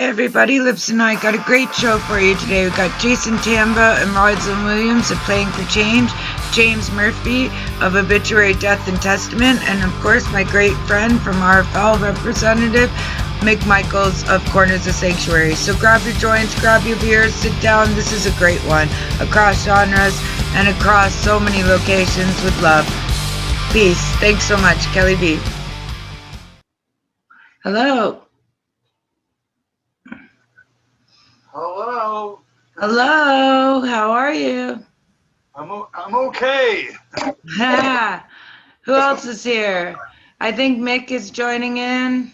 Everybody, Lips and I got a great show for you today. We got Jason Tamba and Roselyn Williams of Playing for Change, James Murphy of Obituary, Death and Testament, and of course my great friend from RFL representative, Mick Michaels of Corners of Sanctuary. So grab your joints, grab your beers, sit down. This is a great one. Across genres and across so many locations with love. Peace. Thanks so much, Kelly B. Hello. Hello. Hello. How are you? I'm okay. Who else is here? I think Mick is joining in.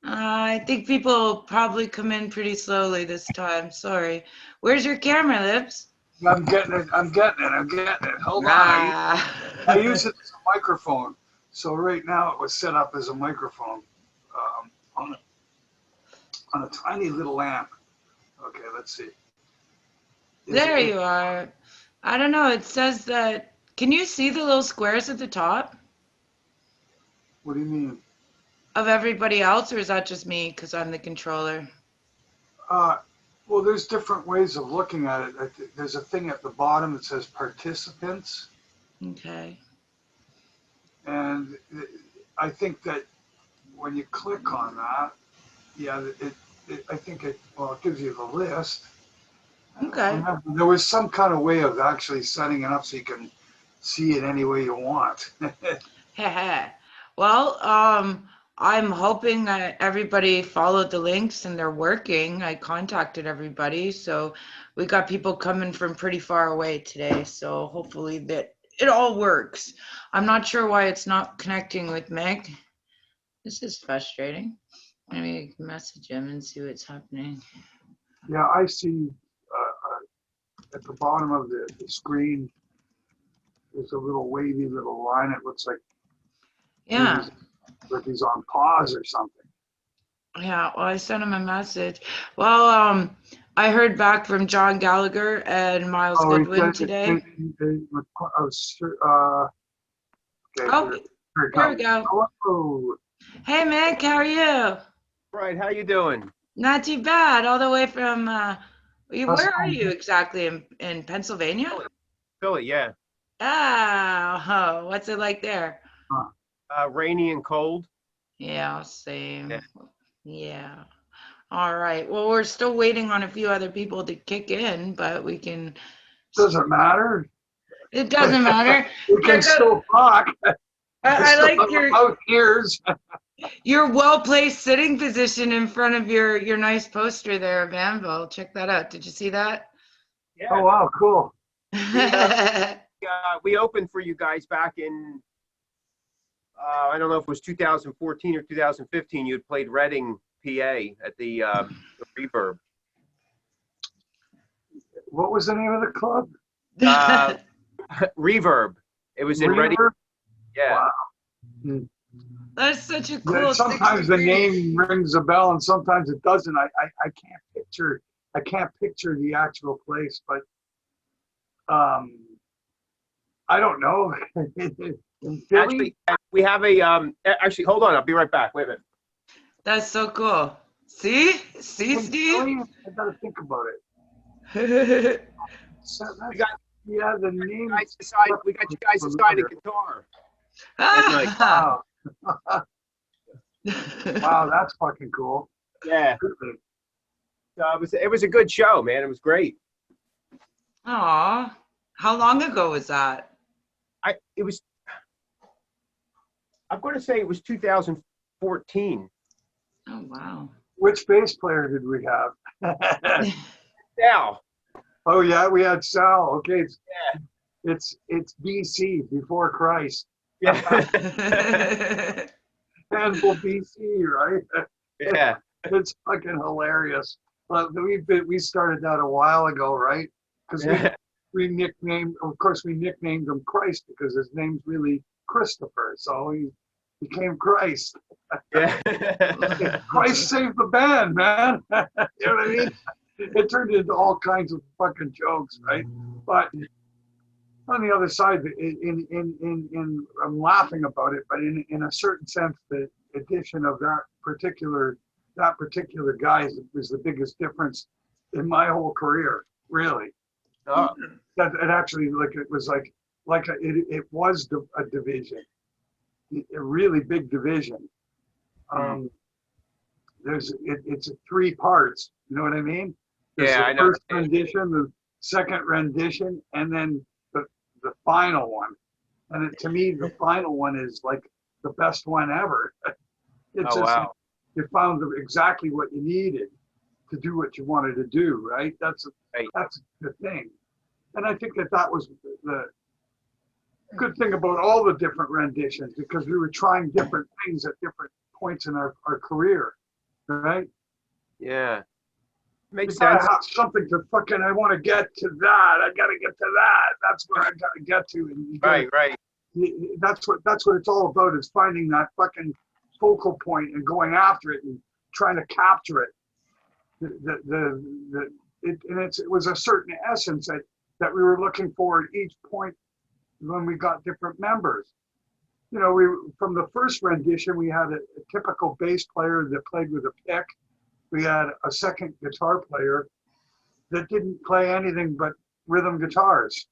I think people will probably come in pretty slowly this time. Sorry. Where's your camera, Lips? I'm getting it. Hold on. I use it as a microphone. So right now it was set up as a microphone on a tiny little lamp. Okay, let's see. There you are. I don't know. It says that. Can you see the little squares at the top What do you mean? of everybody else, or is that just me because I'm the controller? Well, there's different ways of looking at it. There's a thing at the bottom that says participants. Okay. And I think that when you click on that, yeah, I think it gives you the list. Okay. There was some kind of way of actually setting it up so you can see it any way you want. Well, I'm hoping that everybody followed the links and they're working. I contacted everybody, so we got people coming from pretty far away today. So hopefully that it all works. I'm not sure why it's not connecting with Mick. This is frustrating. Maybe message him and see what's happening. Yeah, I see at the bottom of the screen, there's a little wavy little line. It looks like he's on pause or something. Yeah, well, I sent him a message. Well, I heard back from John Gallagher and Miles Goodwin today. Okay, here we go. Hello. Hey, Mick, how are you? Right, how you doing? Not too bad. All the way from, where are you exactly? In Pennsylvania? Philly, yeah. Oh, what's it like there? Rainy and cold. Yeah, same. Yeah. All right. Well, we're still waiting on a few other people to kick in, but we can. Doesn't matter. It doesn't matter. We can still talk. I like your ears. Your well-placed sitting position in front of your nice poster there of Anvil. Check that out. Did you see that? Yeah. Oh wow, cool. We opened for you guys back in I don't know if it was 2014 or 2015. You had played Reading, PA at the Reverb. What was the name of the club? Reverb. It was in Reading. Yeah. Wow. That's such a cool. Sometimes the name rings a bell and sometimes it doesn't. I can't picture the actual place, but I don't know. Actually, we have a actually hold on, I'll be right back. Wait a minute. That's so cool. See, Steve? I gotta think about it. We got the name. We got you guys assigned a guitar. Wow. Wow, that's fucking cool. Yeah. It was a good show, man. It was great. Aw, how long ago was that? I'm going to say it was 2014. Oh wow. Which bass player did we have? Sal. Oh yeah, we had Sal. Okay, it's BC, before Christ. Yeah. Anvil BC, right? Yeah. It's fucking hilarious. We started that a while ago, right? Because we nicknamed him Christ because his name's really Christopher, so he became Christ. Yeah. Christ saved the band, man. You know what I mean? It turned into all kinds of fucking jokes, right? But on the other side, I'm laughing about it, but in a certain sense, the addition of that particular that particular guy was the biggest difference in my whole career, really. Oh, That it actually it was it was a division, a really big division. It's 3 parts. You know what I mean? There's yeah, I the know. first rendition, the second rendition, and then the final one. And to me, the final one is like the best one ever. It's Oh, just wow. you found exactly what you needed to do what you wanted to do, right? That's the thing. And I think that was the good thing about all the different renditions, because we were trying different things at different points in our career, right? Yeah. Makes You gotta sense. have something to fucking, I want to get to that. I gotta get to that. That's where I gotta get to. And you gotta, Right. that's what it's all about, is finding that fucking focal point and going after it and trying to capture it. It was a certain essence that we were looking for at each point when we got different members. You know, from the first rendition, we had a typical bass player that played with a pick. We had a second guitar player that didn't play anything but rhythm guitars.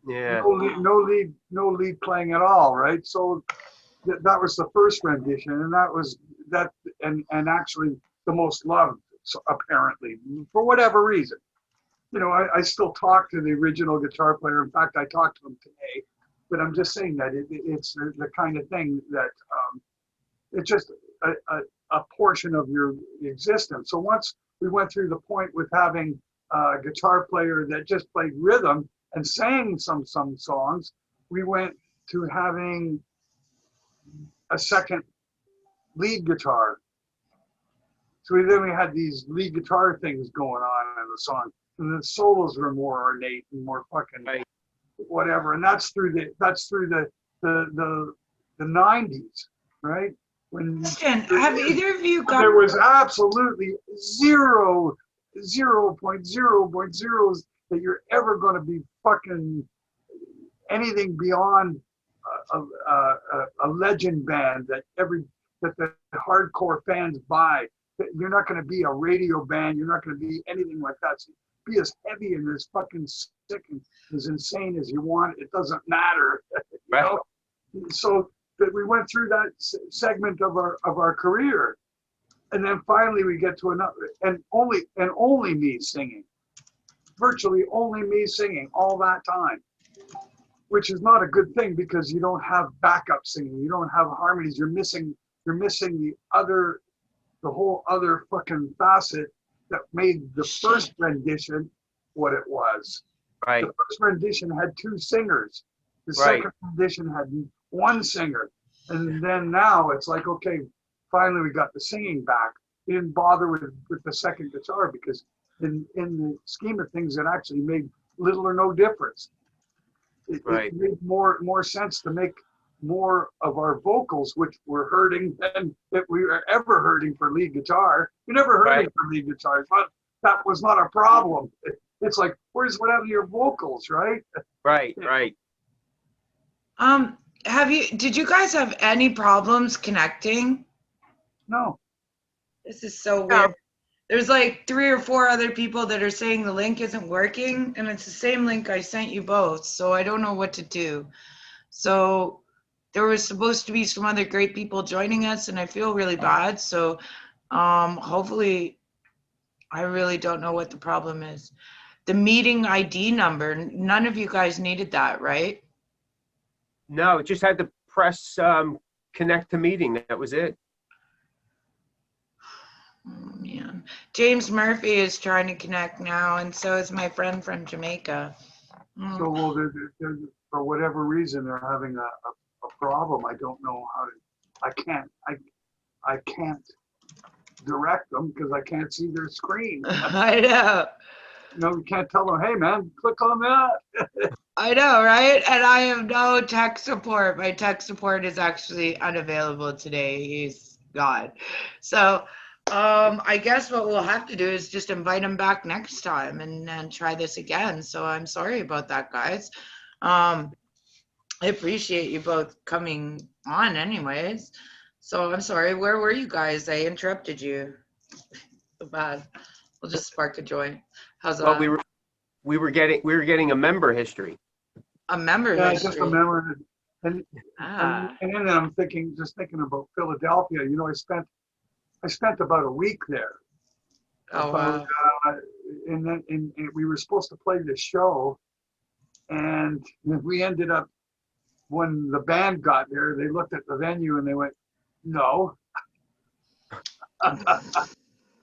Yeah. No lead playing at all, right? So that was the first rendition, and that was and actually the most loved, apparently, for whatever reason. You know, I still talk to the original guitar player. In fact, I talked to him today. But I'm just saying that it's the kind of thing that it's just a portion of your existence. So once we went through the point with having a guitar player that just played rhythm and sang some songs, we went to having a second lead guitar. So then we had these lead guitar things going on in the song, and the solos were more ornate and more fucking whatever. And that's through the 90s, right? When Have either of you got? there was absolutely 0.0 that you're ever going to be fucking anything beyond a legend band that the hardcore fans buy. You're not going to be a radio band. You're not going to be anything like that. So be as heavy and as fucking sick and as insane as you want. It doesn't matter. You know? So that we went through that segment of our career, and then finally we get to another, and only me singing, virtually only me singing all that time, which is not a good thing, because you don't have backup singing, you don't have harmonies, you're missing the whole other fucking facet that made the first rendition what it was. Right. The first rendition had 2 singers. The second rendition had 1 singer. And then now it's like, okay, finally we got the singing back. We didn't bother with the second guitar, because in the scheme of things, it actually made little or no difference. It made more sense to make more of our vocals, which were hurting, than that we were ever hurting for lead guitar. We never hurting for lead guitars, but that was not a problem. It's like, what happened to your vocals, right? Right. Did you guys have any problems connecting? No. This is so weird. There's like 3 or 4 other people that are saying the link isn't working, and it's the same link I sent you both, so I don't know what to do. So there was supposed to be some other great people joining us, and I feel really bad. So hopefully, I really don't know what the problem is. The meeting ID number, none of you guys needed that, right? No, it just had to press connect to meeting. That was it. Oh, man. James Murphy is trying to connect now, and so is my friend from Jamaica. So, well, they're, for whatever reason, they're having a problem. I don't know how to. I can't direct them because I can't see their screen. I know. You know, you can't tell them, hey, man, click on that. I know, right? And I have no tech support. My tech support is actually unavailable today. He's gone. So I guess what we'll have to do is just invite him back next time and try this again. So I'm sorry about that, guys. I appreciate you both coming on anyways. So I'm sorry, where were you guys? I interrupted you. So bad. We'll just spark a joint. How's Well, that? we were getting a member history. A member Yeah, I just history. remember, and Ah. and then I'm just thinking about Philadelphia. You know, I spent about a week there. Oh About, wow. and we were supposed to play this show, and we ended up, when the band got there, they looked at the venue and they went, "No,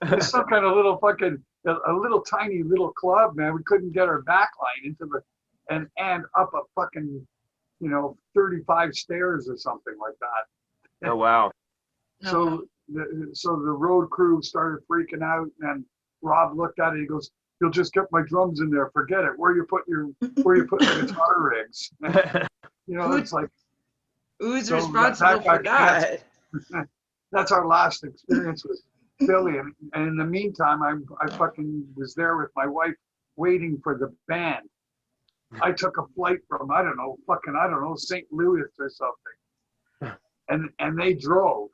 it's some kind of little fucking a little tiny little club, man. We couldn't get our back line into the and up a fucking 35 stairs or something like that." Oh wow. So so the road crew started freaking out, and Rob looked at it. He goes, "You'll just get my drums in there. Forget it. Where you put the guitar rigs?" It's like, Who's so responsible that for got canceled. that? That's our last experience with Philly. And in the meantime, I fucking was there with my wife waiting for the band. I took a flight from, I don't know, St. Louis or something. And they drove.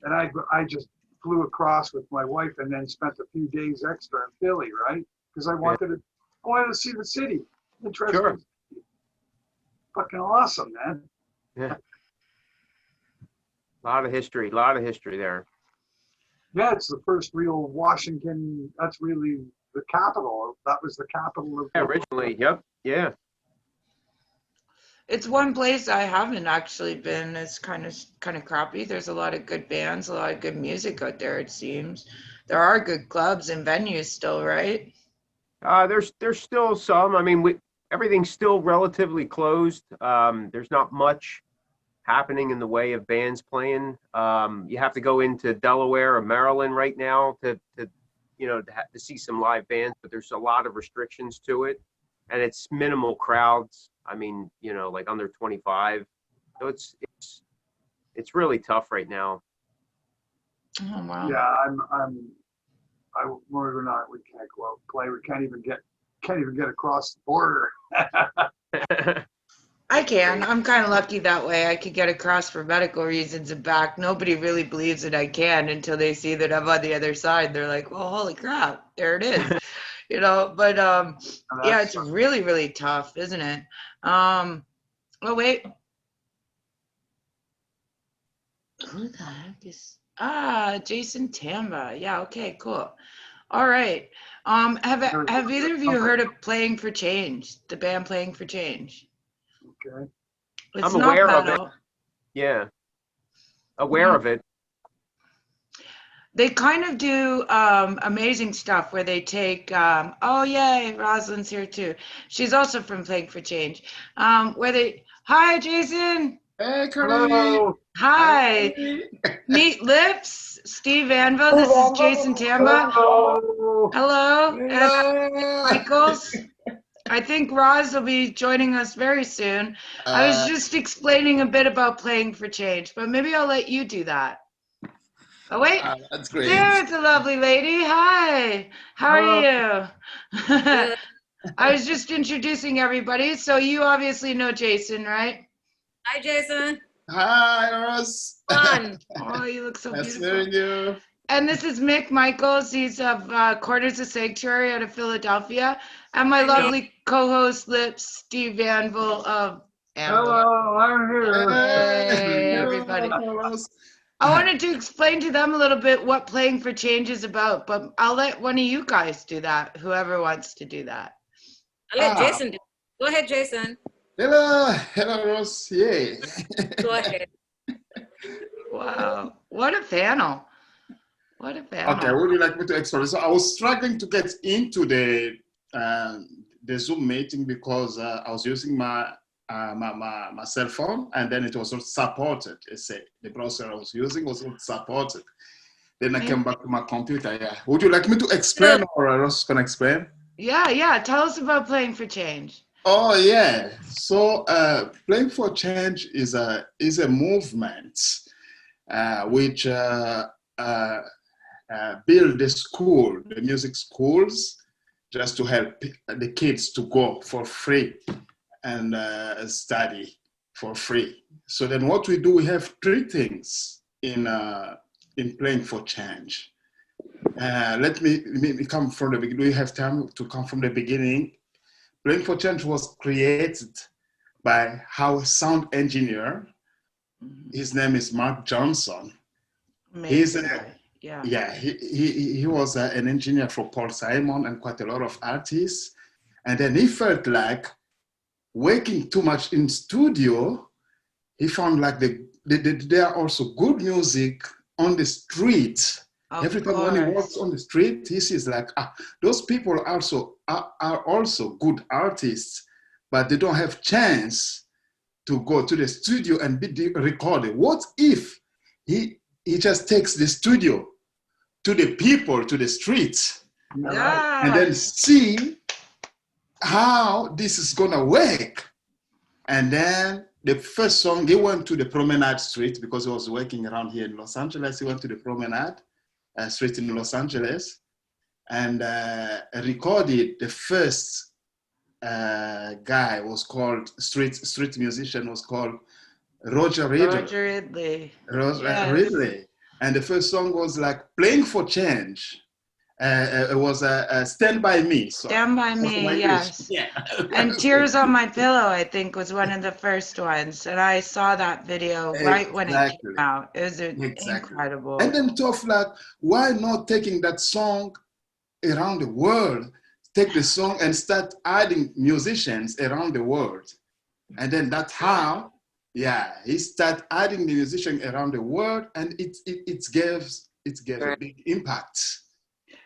And I just flew across with my wife and then spent a few days extra in Philly, right? Because I wanted to see the city. Interesting. Sure. Fucking awesome, man. Yeah. A lot of history there. Yeah, it's the first real Washington. That's really the capital. That was the capital of. Yeah, originally, yep, yeah. It's one place I haven't actually been. It's kind of crappy. There's a lot of good bands, a lot of good music out there, it seems. There are good clubs and venues still, right? There's still some. I mean, everything's still relatively closed. There's not much happening in the way of bands playing. You have to go into Delaware or Maryland right now to see some live bands, but there's a lot of restrictions to it, and it's minimal crowds. I mean, like under 25. So it's really tough right now. Oh wow. Yeah, we're not. We can't go out and play. We can't even get across the border. I can. I'm kind of lucky that way. I could get across for medical reasons and back. Nobody really believes that I can until they see that I'm on the other side. They're like, "Well, holy crap, there it is." But yeah, it's really, really tough, isn't it? Oh wait. Who the heck is Jason Tamba? Yeah, okay, cool. All right. Have either of you heard of Playing for Change? The band Playing for Change? Okay. It's I'm not aware of metal. it. Yeah. Aware of it. They kind of do amazing stuff where they take oh yay, Roselyn's here too. She's also from Playing for Change. Hi Jason. Hey, Hello. Hi. Meet Lips, Steve Anvil. This is Jason Tamba. Hello. Hello. And Hello. Michaels. I think Roz will be joining us very soon. I was just explaining a bit about Playing for Change, but maybe I'll let you do that. Oh, wait. That's great. There's a lovely lady. Hi. How are you? I was just introducing everybody. So you obviously know Jason, right? Hi, Jason. Hi, Ross. Fun. Oh, you look so Nice beautiful. hearing you. And this is Mick Michaels. He's of Corners of Sanctuary out of Philadelphia. And my lovely co-host, Lips, Steve Anvil of Anvil. Hello, I'm here. Hey, everybody. Ross. I wanted to explain to them a little bit what Playing for Change is about, but I'll let one of you guys do that, whoever wants to do that. I'll let Jason do it. Go ahead, Jason. Hello, Ross. Yay. Go ahead. Wow, what a panel. What a panel. Okay, would you like me to explain? So I was struggling to get into the Zoom meeting because I was using my cell phone, and then it was not supported. The browser I was using was not supported. Then I came back to my computer. Yeah. Would you like me to explain, or Ross can explain? Yeah. Tell us about Playing for Change. Oh yeah. So Playing for Change is a movement which build the music schools, just to help the kids to go for free and study for free. So then what we do, we have three things in Playing for Change. Let me come from the beginning. We have time to come from the beginning. Playing for Change was created by our sound engineer. His name is Mark Johnson. He's he was an engineer for Paul Simon and quite a lot of artists. And then he felt like working too much in studio. He found like there are also good music on the street. Every time when he walks on the street, he sees like, those people are also good artists, but they don't have chance to go to the studio and be recorded. What if he just takes the studio to the people, to the streets, and then see how this is gonna work? And then the first song, he went to the Promenade Street because he was working around here in Los Angeles. He went to the Promenade Street in Los Angeles and recorded the first guy was called, street musician was called Roger Ridley. Ridley. And the first song was like Playing for Change. It was Stand By Me. Stand By Me, yes. Yeah. And Tears on My Pillow, I think, was one of the first ones. And I saw that video right when it came out. It was incredible. And then thought like, why not taking that song around the world? Take the song and start adding musicians around the world. And then that's how, he started adding the musician around the world, and it gave a big impact.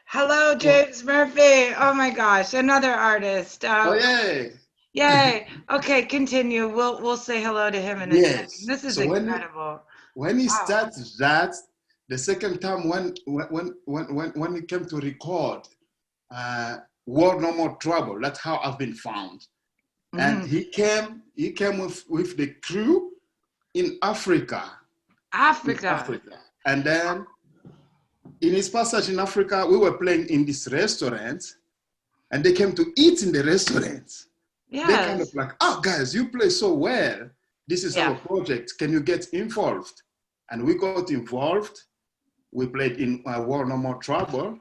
Hello, James Murphy. Oh my gosh, another artist. Yay! Yay. Okay, continue. We'll say hello to him in a second. This is incredible. When he started that, the second time when he came to record War No More Trouble, that's how I've been found. And he came with the crew in Africa. And then in his passage in Africa, we were playing in this restaurant, and they came to eat in the restaurant. They kind of like, guys, you play so well. This is our project. Can you get involved? And we got involved. We played in War No More Trouble,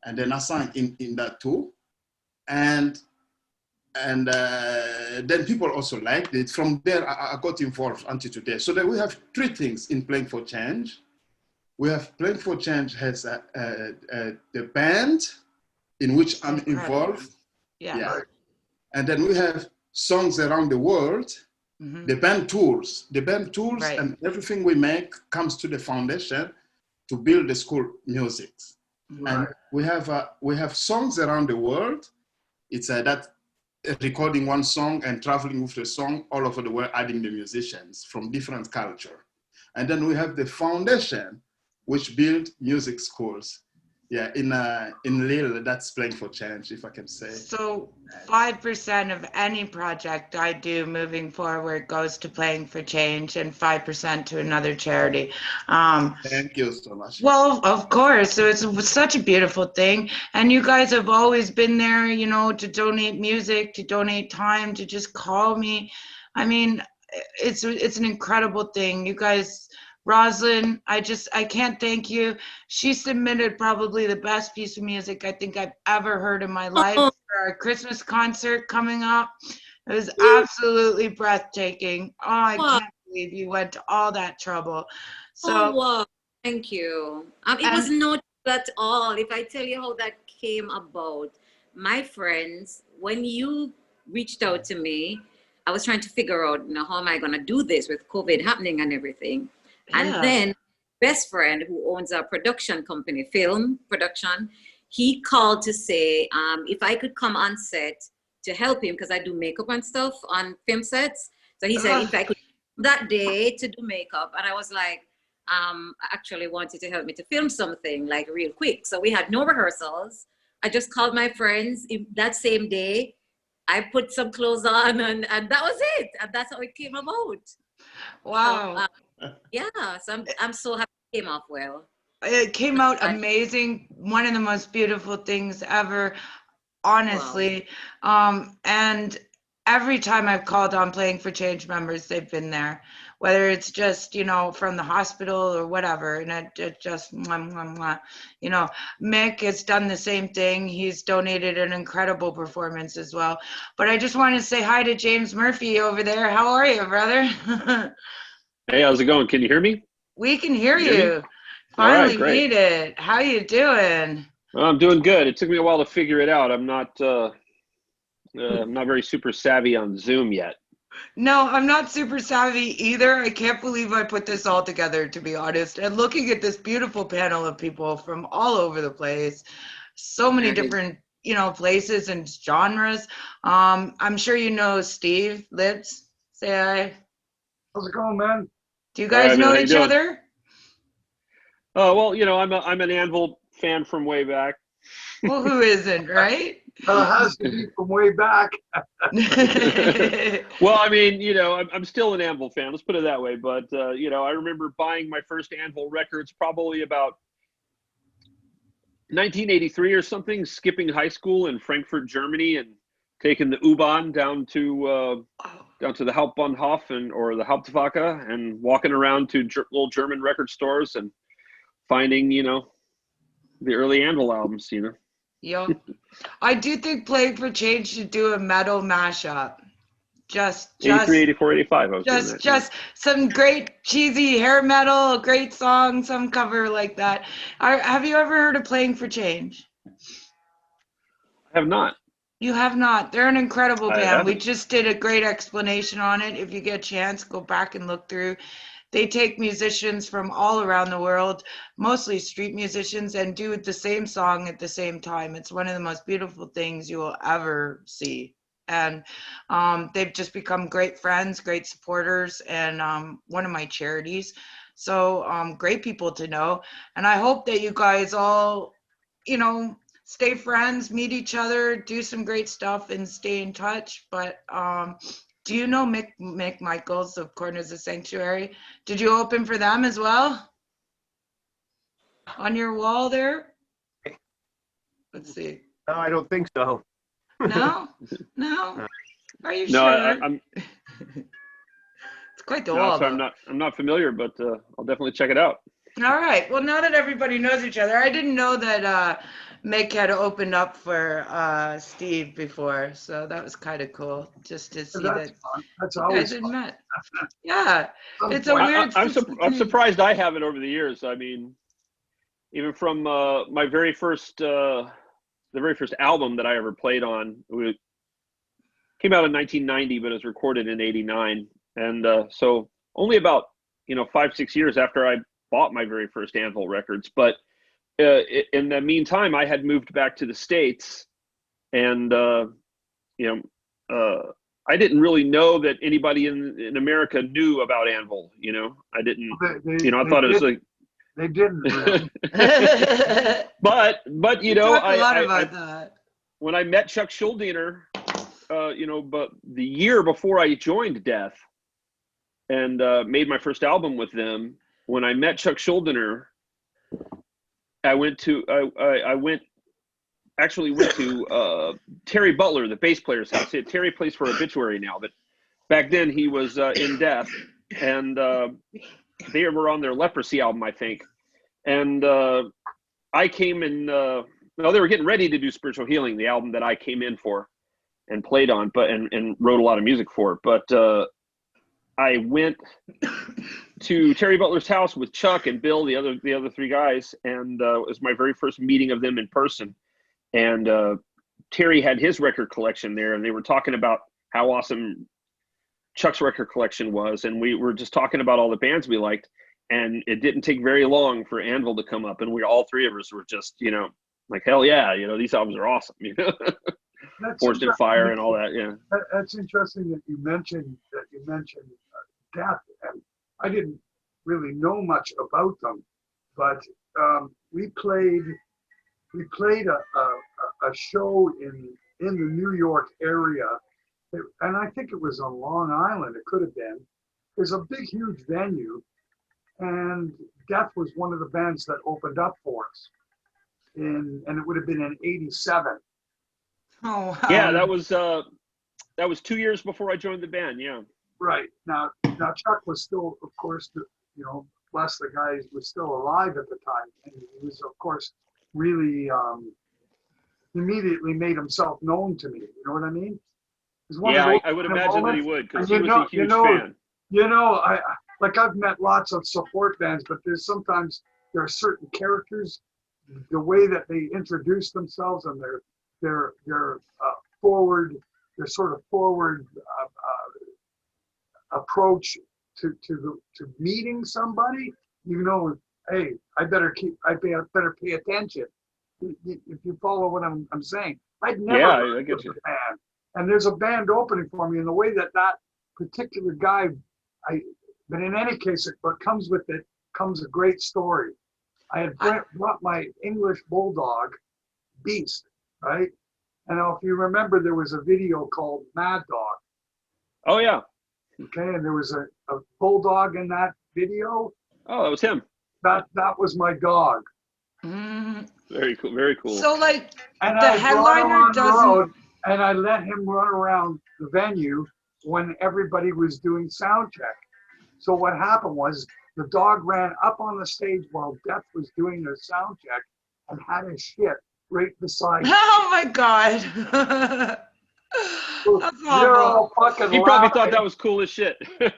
and then I sang in that too. And then people also liked it. From there, I got involved until today. So then we have three things in Playing for Change. We have Playing for Change has the band in which I'm involved. And then we have Songs Around the World. The band tours. And everything we make comes to the foundation to build the school music. And we have Songs Around the World. It's that recording one song and traveling with the song all over the world, adding the musicians from different culture. And then we have the foundation, which build music schools. In Lille, that's Playing for Change, if I can say. So 5% of any project I do moving forward goes to Playing for Change, and 5% to another charity. Thank you so much. Well, of course. So it's such a beautiful thing. And you guys have always been there, to donate music, to donate time, to just call me. I mean, it's an incredible thing. You guys... Roselyn, I can't thank you. She submitted probably the best piece of music I think I've ever heard in my life for our Christmas concert coming up. It was absolutely breathtaking. Oh, I can't believe you went to all that trouble. So, wow. Thank you. It was not at all. If I tell you how that came about, my friends, when you reached out to me, I was trying to figure out, how am I going to do this with COVID happening and everything. And then best friend who owns a production company, film production, he called to say if I could come on set to help him, because I do makeup and stuff on film sets. So he said if I could that day to do makeup. And I was like, I actually wanted to help me to film something like real quick. So we had no rehearsals. I just called my friends that same day. I put some clothes on and that was it. And that's how it came about. Wow. So I'm so happy it came off well. It came out amazing. One of the most beautiful things ever, honestly. And every time I've called on Playing for Change members, they've been there, whether it's just, from the hospital or whatever. And it just, mwah, mwah, mwah. Mick has done the same thing. He's donated an incredible performance as well. But I just want to say hi to James Murphy over there. How are you, brother? Hey, how's it going? Can you hear me? We can hear Can you hear me? you. Finally Great. made it. How you doing? Well, I'm doing good. It took me a while to figure it out. I'm not very super savvy on Zoom yet. No, I'm not super savvy either. I can't believe I put this all together, to be honest. And looking at this beautiful panel of people from all over the place, so many different, places and genres. I'm sure you know Steve Lips. Say hi. How's it going, man? Do you All guys right, man. know How you each doing? other? Oh, well, I'm an Anvil fan from way back. Well, who isn't, right? Has to be from way back. Well, I mean, I'm still an Anvil fan. Let's put it that way. But I remember buying my first Anvil records probably about 1983 or something, skipping high school in Frankfurt, Germany, and taking the U-Bahn down to the Hauptbahnhof or the Hauptwache, and walking around to little German record stores and finding, the early Anvil albums, Yep. I do think Playing for Change should do a metal mashup. Just 83, 84, 85. I was doing that, just some great cheesy hair metal, a great song, some cover like that. Have you ever heard of Playing for Change? I have not. You have not. They're an incredible I band. We haven't. just did a great explanation on it. If you get a chance, go back and look through. They take musicians from all around the world, mostly street musicians, and do the same song at the same time. It's one of the most beautiful things you will ever see. And they've just become great friends, great supporters, and one of my charities. So great people to know. And I hope that you guys all, stay friends, meet each other, do some great stuff, and stay in touch. But do you know Mick Michaels of Corners of Sanctuary? Did you open for them as well? On your wall there? Let's see. No, I don't think so. No? No? Are you No, sure? I'm It's quite the no, wall, so though. I'm not familiar, but I'll definitely check it out. All right. Well, now that everybody knows each other, I didn't know that Mick had opened up for Steve before, so that was kind of cool just to see that Fun. That's you always guys had fun. met. Yeah, it's a Well, weird. I'm surprised I haven't over the years. I mean, even from my very first the very first album that I ever played on, it came out in 1990, but it was recorded in '89, and so only about 5-6 years after I bought my very first Anvil records. But in the meantime, I had moved back to the States, and I didn't really know that anybody in America knew about Anvil. I didn't. I thought it was like. They didn't really. but We talk a lot about that. When I met Chuck Schuldiner, but the year before I joined Death and made my first album with them, when I met Chuck Schuldiner, I went to Terry Butler, the bass player's house. Terry plays for Obituary now, but back then he was in Death, and they were on their Leprosy album, I think. And I came in. They were getting ready to do Spiritual Healing, the album that I came in for and played on, and wrote a lot of music for. But I went to Terry Butler's house with Chuck and Bill, the other three guys, and it was my very first meeting of them in person. And Terry had his record collection there, and they were talking about how awesome Chuck's record collection was, and we were just talking about all the bands we liked. And it didn't take very long for Anvil to come up, and all three of us were just, like, hell yeah, these albums are awesome, Forged in Fire and all that, yeah. That's interesting that you mentioned Death, and I didn't really know much about them, but we played a show in the New York area, and I think it was on Long Island. It could have been. There's a big, huge venue, and Death was one of the bands that opened up for us, and it would have been in '87. Oh, wow. Yeah, that was That was 2 years before I joined the band. Yeah. Right. Now Chuck was still, of course, bless the guy, he was still alive at the time. And he was, of course, really immediately made himself known to me. You know what I mean? It was one of Yeah, those I would kind of imagine that he moments. would, because And he was a huge fan. I've met lots of support bands, but there are certain characters, the way that they introduce themselves and their forward, their sort of forward approach to meeting somebody. Hey, I better pay attention. If you follow what I'm saying, I'd never Yeah, heard I get of you. the band, and there's a band opening for me, and the way that particular guy, but in any case, what comes with it comes a great story. I had brought my English bulldog, Beast, right? And now, if you remember, there was a video called Mad Dog. Oh yeah. Okay, and there was a bulldog in that video. Oh, that was him. That was my dog. Very cool. Very cool. So like And the I brought him headliner on the doesn't. road, and I let him run around the venue when everybody was doing sound check. So what happened was the dog ran up on the stage while Death was doing their sound check and had his shit right beside him. Oh my God. That's They're all awful. fucking He probably laughing. thought that was cool as shit. Yeah,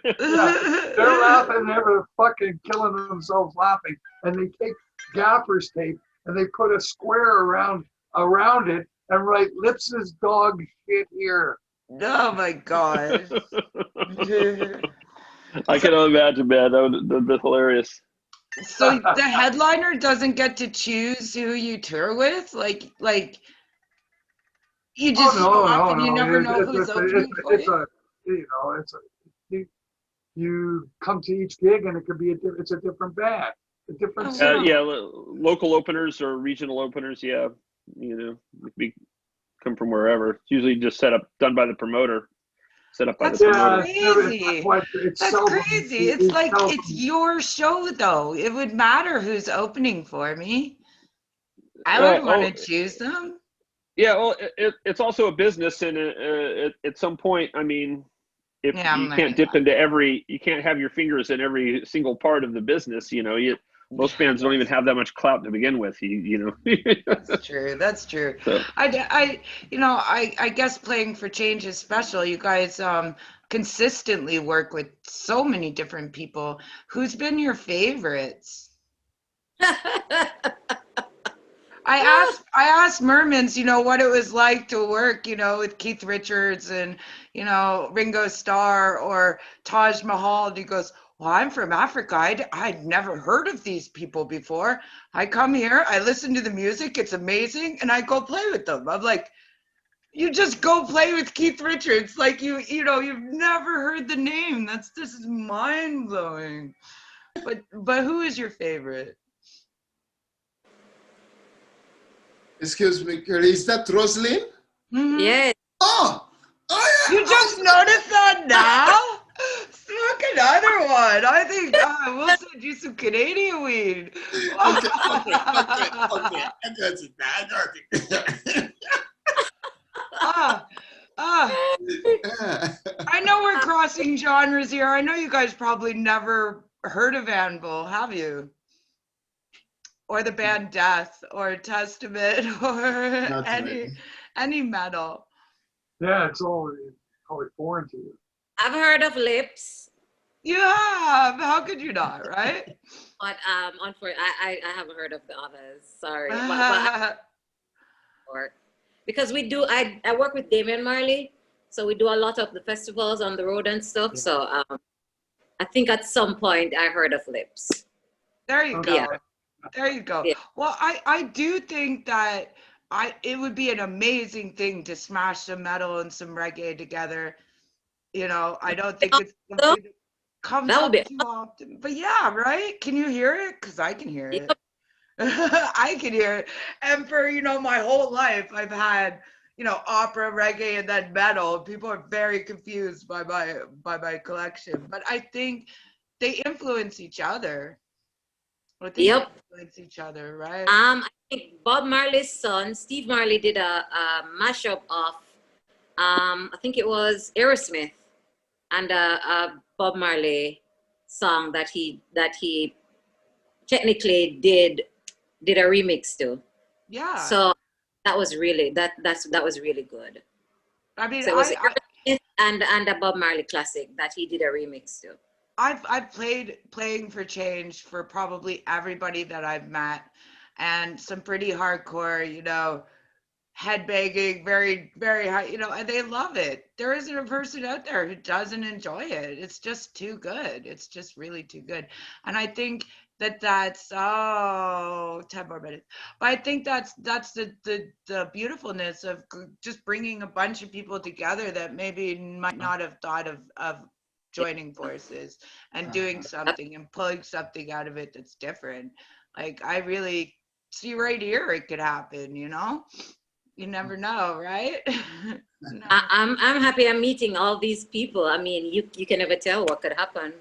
they're laughing. They're fucking killing themselves laughing. And they take gaffer's tape and they put a square around it and write Lips's dog shit here. Oh my God. I can imagine, man. That'd be hilarious. So the headliner doesn't get to choose who you tour with? Like you just show up and you never know who's opening for you? You come to each gig and it could be it's a different band, a different sound. Yeah, local openers or regional openers. Yeah, we come from wherever. It's usually just done by the promoter. Set up by the promoter. Crazy. That's crazy. It's like it's your show though. It would matter who's opening for me. I would want to choose them. Yeah, well, it's also a business, and at some point, I mean, if you can't dip into you can't have your fingers in every single part of the business. Most bands don't even have that much clout to begin with. That's true. That's true. So. I guess playing for change is special. You guys consistently work with so many different people. Who's been your favorites? I asked Mermans, what it was like to work, with Keith Richards and, Ringo Starr or Taj Mahal. And he goes, well, I'm from Africa. I'd never heard of these people before. I come here, I listen to the music, it's amazing, and I go play with them. I'm like, you just go play with Keith Richards, like you've never heard the name. This is mind blowing. But who is your favorite? Excuse me, is that Roselyn? Mm-hmm. Yes. Oh yeah. You just noticed that now? Smoke another one. I think we'll send you some Canadian weed. Okay. I got it. I know we're crossing genres here. I know you guys probably never heard of Anvil, have you? Or the band Death, or Testament, or any metal. Yeah, it's all probably foreign to you. I've heard of Lips. You have. How could you not, right? But unfortunately, I haven't heard of the others. Sorry. Because I work with Damian Marley, so we do a lot of the festivals on the road and stuff. Yeah. So I think at some point I heard of Lips. There you go. Yeah. There you go. Yeah. Well, I do think that it would be an amazing thing to smash some metal and some reggae together. I don't think it's something that comes up too often. But yeah, right? Can you hear it? Because I can hear it. I can hear it. And for, my whole life, I've had, opera, reggae, and then metal. People are very confused by my collection. But I think they influence each other. Influence each other, right? I think Bob Marley's son, Steve Marley, did a mashup of I think it was Aerosmith and a Bob Marley song that he technically did a remix to. Yeah. So that was really that was really good. I mean, So it was Aerosmith and a Bob Marley classic that he did a remix to. I've playing for change for probably everybody that I've met, and some pretty hardcore, you know, headbanging, very, very high, you know, and they love it. There isn't a person out there who doesn't enjoy it. It's just too good. It's just really too good. And I think that's 10 more minutes. But I think that's the beautifulness of just bringing a bunch of people together that maybe might not have thought of joining forces and doing something and pulling something out of it that's different. Like I really see right here it could happen, you know? You never know, right? No. I'm happy I'm meeting all these people. I mean, you can never tell what could happen.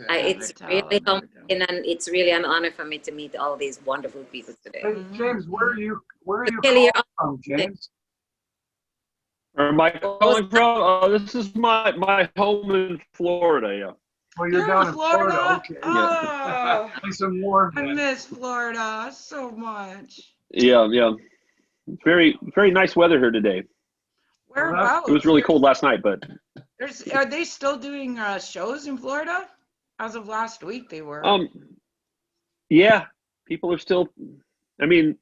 It's really humbling, and it's really an honor for me to meet all these wonderful people today. Hey, James, where are you Kelly, calling from, James? Where am I calling from? This is my home in Florida. Yeah. Well, you're down in Florida. Okay. Oh, Nice and warm. I then. miss Florida so much. Yeah, yeah. Very, very nice weather here today. Whereabouts? It was really cold last night, but Are they still doing shows in Florida? As of last week, they were. yeah, people are still. I mean,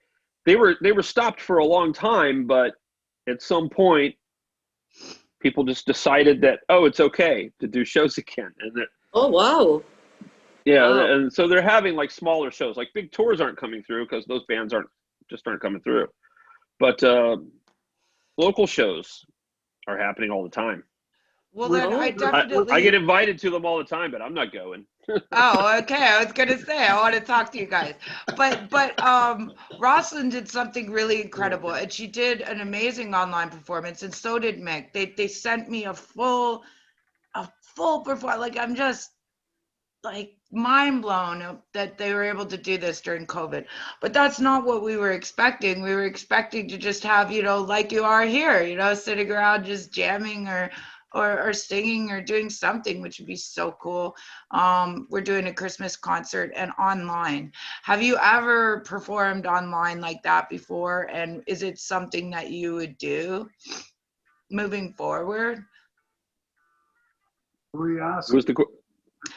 they were stopped for a long time, but at some point, people just decided that it's okay to do shows again, and that. Oh wow. Yeah, Wow. and so they're having like smaller shows, like big tours aren't coming through because those bands aren't coming through, but local shows are happening all the time. Well, then I I definitely. get invited to them all the time, but I'm not going. Oh, okay. I was gonna say I want to talk to you guys, but Roselyn did something really incredible, and she did an amazing online performance, and so did Mick. They sent me a full performance. Like I'm just like mind blown that they were able to do this during COVID. But that's not what we were expecting. We were expecting to just have, you know, like you are here, you know, sitting around just jamming or singing or doing something, which would be so cool. We're doing a Christmas concert and online. Have you ever performed online like that before? And is it something that you would do moving forward? We asked. Who's the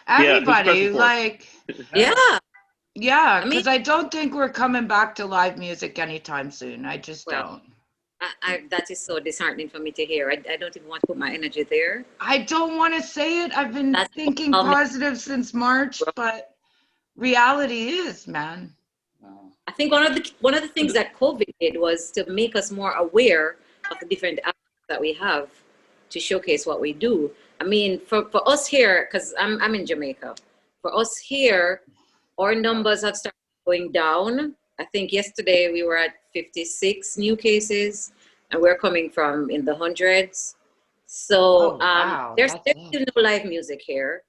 Everybody, yeah, like, Yeah. because I don't think we're coming back to live music anytime soon. I just don't. That is so disheartening for me to hear. I don't even want to put my energy there. I don't want to say it. I've been thinking positive since March, but reality is, man. I think one of the things that COVID did was to make us more aware of the different aspects that we have to showcase what we do. I mean, for us here, because I'm in Jamaica, for us here, our numbers have started going down. I think yesterday we were at 56 new cases, and we're coming from in the hundreds. So there's still no live music here.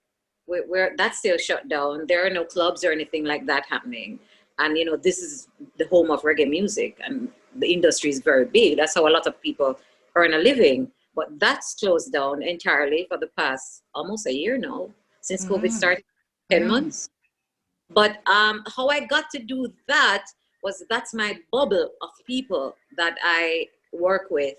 That's still shut down. There are no clubs or anything like that happening. And you know, this is the home of reggae music, and the industry is very big. That's how a lot of people earn a living. But that's closed down entirely for the past almost a year now, since COVID started, 10 months. But how I got to do that was that's my bubble of people that I work with.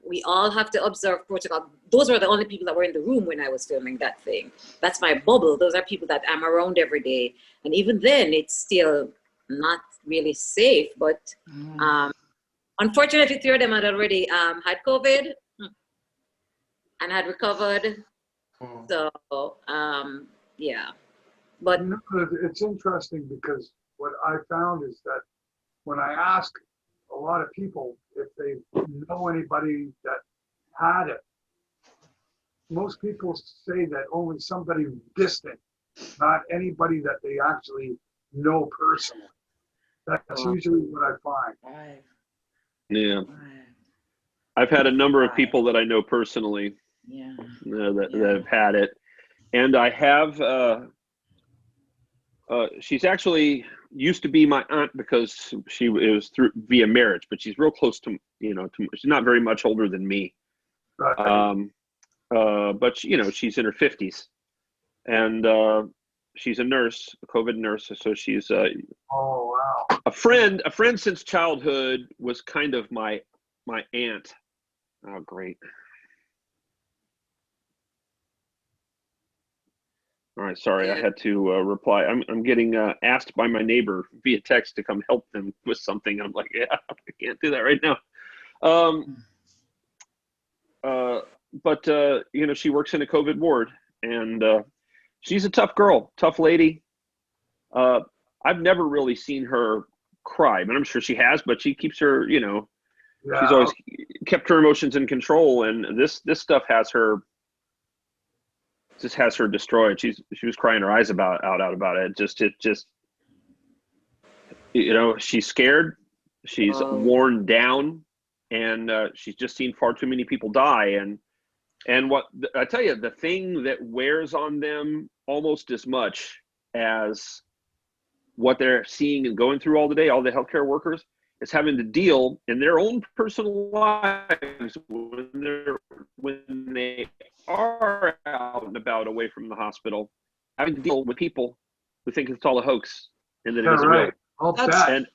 We all have to observe protocol. Those were the only people that were in the room when I was filming that thing. That's my bubble. Those are people that I'm around every day. And even then, it's still not really safe. But unfortunately, 3 of them had already had COVID and had recovered. So, yeah. But you know, it's interesting because what I found is that when I ask a lot of people if they know anybody that had it, most people say that only somebody distant, not anybody that they actually know personally. That's usually what I find. Yeah. I've had a number of people that I know personally that have had it. And I have, she's actually used to be my aunt because it was through via marriage, but she's real close to, she's not very much older than me. Right. But she's in her 50s, and she's a nurse, a COVID nurse. So she's Oh, wow. a friend since childhood. Was kind of my aunt. Oh, great. All right, sorry, I had to reply. I'm getting asked by my neighbor via text to come help them with something. I'm like, yeah, I can't do that right now. But she works in a COVID ward, and she's a tough girl, tough lady. I've never really seen her cry, but I'm sure she has. But she keeps her, she's always kept her emotions in control, and this stuff has her. Just has her destroyed. She was crying her eyes out about it. She's scared. She's worn down, and she's just seen far too many people die. And what I tell you, the thing that wears on them almost as much as what they're seeing and going through all the day, all the healthcare workers, is having to deal in their own personal lives when they are out and about away from the hospital, having to deal with people who think it's all a hoax and that it isn't real. And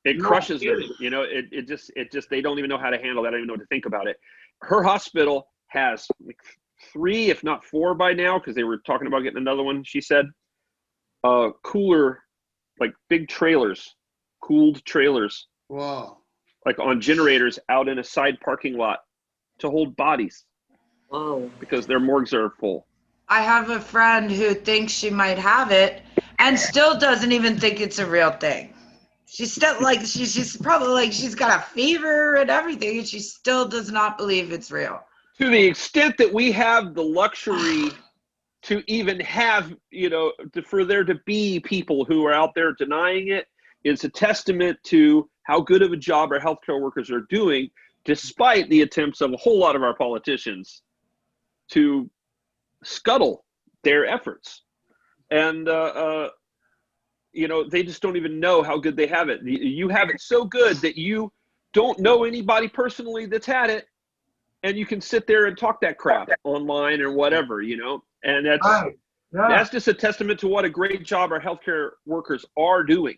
it crushes them. It just they don't even know how to handle that. They don't even know what to think about it. Her hospital has like 3, if not 4 by now, because they were talking about getting another one. She said, cooler, like big trailers, cooled trailers. Wow. Like on generators out in a side parking lot to hold bodies. Whoa. Because their morgues are full. I have a friend who thinks she might have it and still doesn't even think it's a real thing. She's still like, she's probably like, she's got a fever and everything, and she still does not believe it's real. To the extent that we have the luxury to even have, for there to be people who are out there denying it, is a testament to how good of a job our healthcare workers are doing, despite the attempts of a whole lot of our politicians to scuttle their efforts. And, they just don't even know how good they have it. You have it so good that you don't know anybody personally that's had it, and you can sit there and talk that crap online or whatever, and that's just a testament to what a great job our healthcare workers are doing,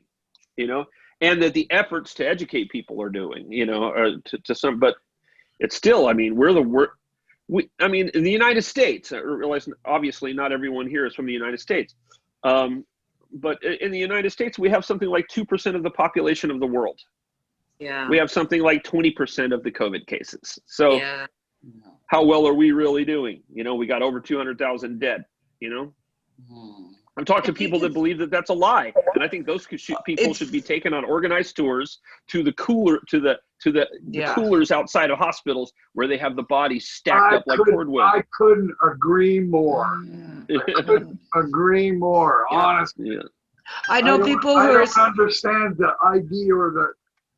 and that the efforts to educate people are doing, to some, but it's still, I mean, in the United States, I realize obviously not everyone here is from the United States. But in the United States, we have something like 2% of the population of the world. Yeah. We have something like 20% of the COVID cases. So how well are we really doing? We got over 200,000 dead, I'm talking to people that believe that that's a lie. And I think those people should be taken on organized tours to the coolers outside of hospitals where they have the bodies stacked up like cordwood. I couldn't agree more. Honestly. Yeah. I know people who I don't understand the idea or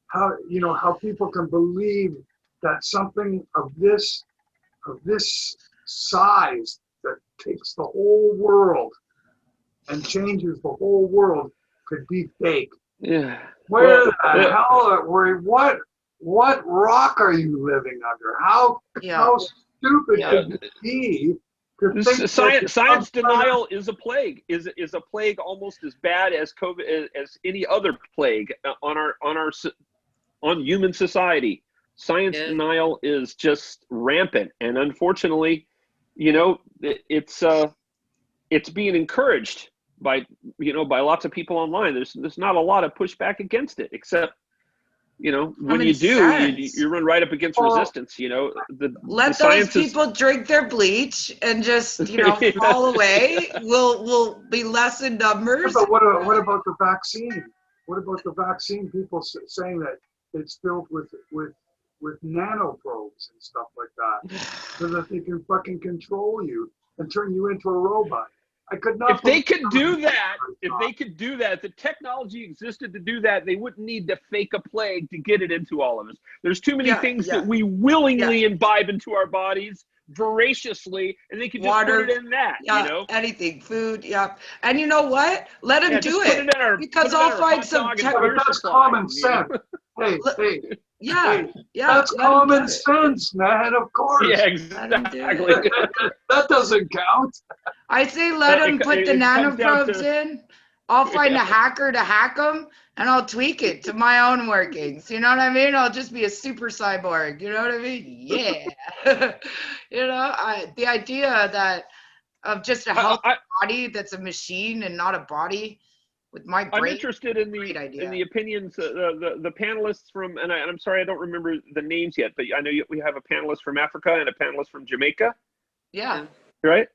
how people can believe that something of this size that takes the whole world and changes the whole world could be fake. Yeah. Where the hell what rock are you living under? How stupid could you be? Science denial is a plague. Is a plague almost as bad as COVID, as any other plague on human society. Science denial is just rampant, and unfortunately, it's being encouraged by lots of people online. There's not a lot of pushback against it, except when you do, you run right up against resistance. Let those people drink their bleach and just fall away. We'll be less in numbers. But what about the vaccine? What about the vaccine? People saying that it's filled with nanoprobes and stuff like that, so that they can fucking control you and turn you into a robot. I could not. If they could do that, the technology existed to do that, they wouldn't need to fake a plague to get it into all of us. There's too many things that we willingly imbibe into our bodies voraciously, and they could just Water. put it in that, Yeah, you know? anything, food, yeah. And you know what? Let them Yeah, do just put it. it in our, Because put it in I'll our find hot some dog and tech- Yeah, beer but that's supply, common you know? sense. Hey, hey, Yeah, hey, yeah. that's let 'em do common it. sense, man. Of course. Yeah, Let 'em do exactly. it. That doesn't count. I say let them put the It comes down nanoprobes to, in. I'll find yeah. a hacker to hack them, and I'll tweak it to my own workings. You know what I mean? I'll just be a super cyborg. You know what I mean? Yeah. You know, the idea that of just a healthy body that's a machine and not a body with my brain. I'm interested in great idea. the opinions, the panelists from, and I'm sorry I don't remember the names yet, but I know we have a panelist from Africa and a panelist from Jamaica, Yeah. right?